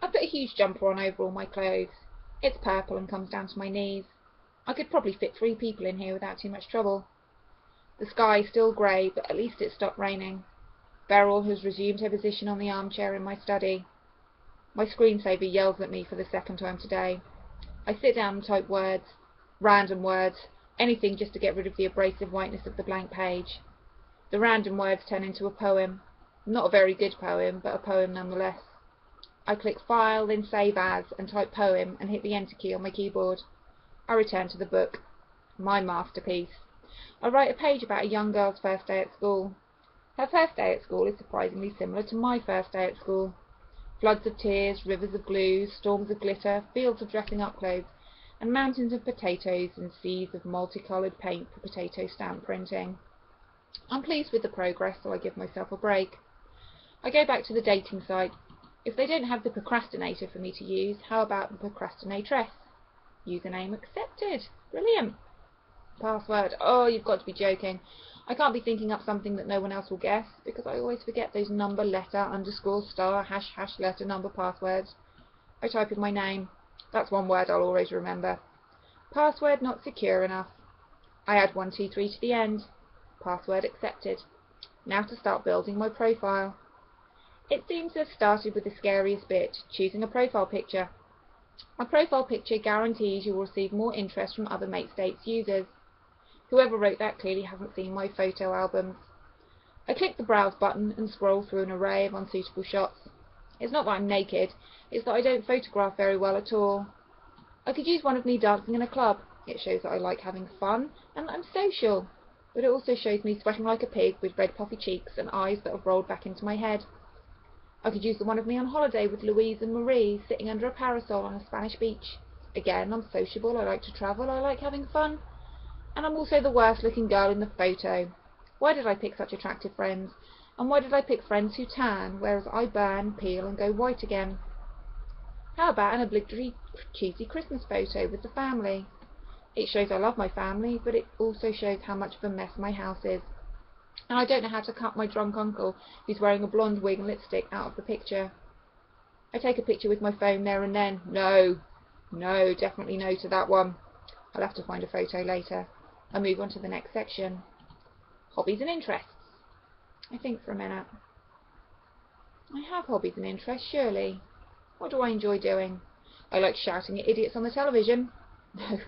I put a huge jumper on over all my clothes. It's purple and comes down to my knees. I could probably fit 3 people in here without too much trouble. The sky is still grey, but at least it's stopped raining. Beryl has resumed her position on the armchair in my study. My screensaver yells at me for the 2nd time today. I sit down and type words, random words, anything just to get rid of the abrasive whiteness of the blank page. The random words turn into a poem. Not a very good poem, but a poem nonetheless. I click File, then Save As, and type Poem, and hit the Enter key on my keyboard. I return to the book. My masterpiece. I write a page about a young girl's first day at school. Her first day at school is surprisingly similar to my first day at school. Floods of tears, rivers of glue, storms of glitter, fields of dressing-up clothes, and mountains of potatoes and seas of multicoloured paint for potato stamp printing. I'm pleased with the progress, so I give myself a break. I go back to the dating site. If they don't have the procrastinator for me to use, how about the procrastinatress? Username accepted. Brilliant. Password. Oh, you've got to be joking. I can't be thinking up something that no one else will guess, because I always forget those number, letter, underscore, star, hash, letter, number passwords. I type in my name. That's one word I'll always remember. Password not secure enough. I add 123 to the end. Password accepted. Now to start building my profile. It seems to have started with the scariest bit, choosing a profile picture. A profile picture guarantees you will receive more interest from other MateStates users. Whoever wrote that clearly hasn't seen my photo albums. I click the Browse button and scroll through an array of unsuitable shots. It's not that I'm naked, it's that I don't photograph very well at all. I could use one of me dancing in a club. It shows that I like having fun and that I'm social. But it also shows me sweating like a pig with red puffy cheeks and eyes that have rolled back into my head. I could use the one of me on holiday with Louise and Marie, sitting under a parasol on a Spanish beach. Again, I'm sociable, I like to travel, I like having fun. And I'm also the worst looking girl in the photo. Why did I pick such attractive friends? And why did I pick friends who tan, whereas I burn, peel and go white again? How about an obligatory cheesy Christmas photo with the family? It shows I love my family, but it also shows how much of a mess my house is. And I don't know how to cut my drunk uncle, who's wearing a blonde wig and lipstick, out of the picture. I take a picture with my phone there and then. No, definitely no to that one. I'll have to find a photo later. I move on to the next section. Hobbies and interests. I think for a minute. I have hobbies and interests, surely. What do I enjoy doing? I like shouting at idiots on the television. No,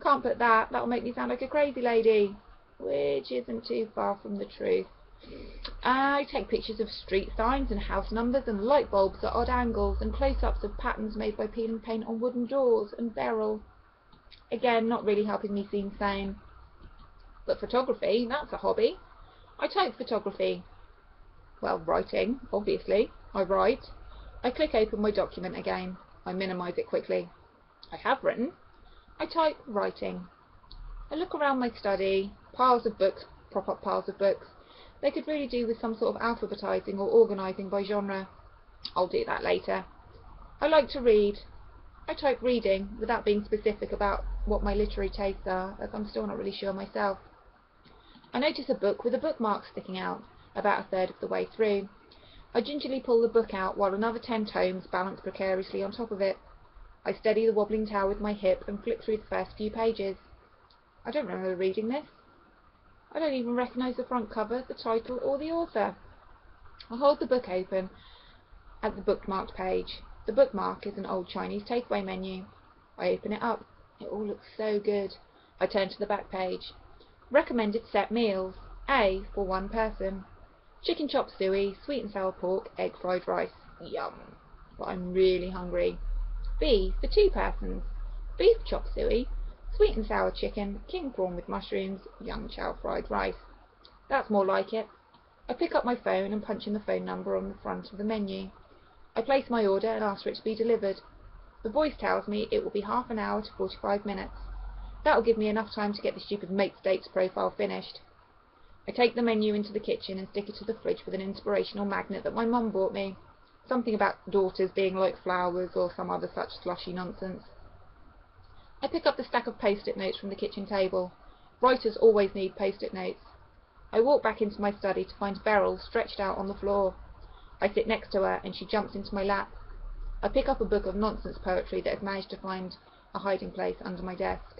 can't put that. That'll make me sound like a crazy lady. Which isn't too far from the truth. I take pictures of street signs and house numbers and light bulbs at odd angles and close-ups of patterns made by peeling paint on wooden doors and Beryl. Again, not really helping me seem sane. But photography, that's a hobby. I type photography. Well, writing, obviously. I write. I click open my document again. I minimise it quickly. I have written. I type writing. I look around my study. Piles of books prop up piles of books. They could really do with some sort of alphabetising or organising by genre. I'll do that later. I like to read. I type reading without being specific about what my literary tastes are, as I'm still not really sure myself. I notice a book with a bookmark sticking out, about a third of the way through. I gingerly pull the book out while another 10 tomes balance precariously on top of it. I steady the wobbling tower with my hip and flip through the first few pages. I don't remember reading this. I don't even recognise the front cover, the title, or the author. I hold the book open at the bookmarked page. The bookmark is an old Chinese takeaway menu. I open it up. It all looks so good. I turn to the back page. Recommended set meals. A, for one person. Chicken chop suey, sweet and sour pork, egg fried rice. Yum. But I'm really hungry. B, for two persons. Beef chop suey, sweet and sour chicken, king prawn with mushrooms, young chow fried rice. That's more like it. I pick up my phone and punch in the phone number on the front of the menu. I place my order and ask for it to be delivered. The voice tells me it will be half an hour to 45 minutes. That will give me enough time to get the stupid MateStates profile finished. I take the menu into the kitchen and stick it to the fridge with an inspirational magnet that my mum bought me. Something about daughters being like flowers or some other such slushy nonsense. I pick up the stack of post-it notes from the kitchen table. Writers always need post-it notes. I walk back into my study to find Beryl stretched out on the floor. I sit next to her and she jumps into my lap. I pick up a book of nonsense poetry that has managed to find a hiding place under my desk.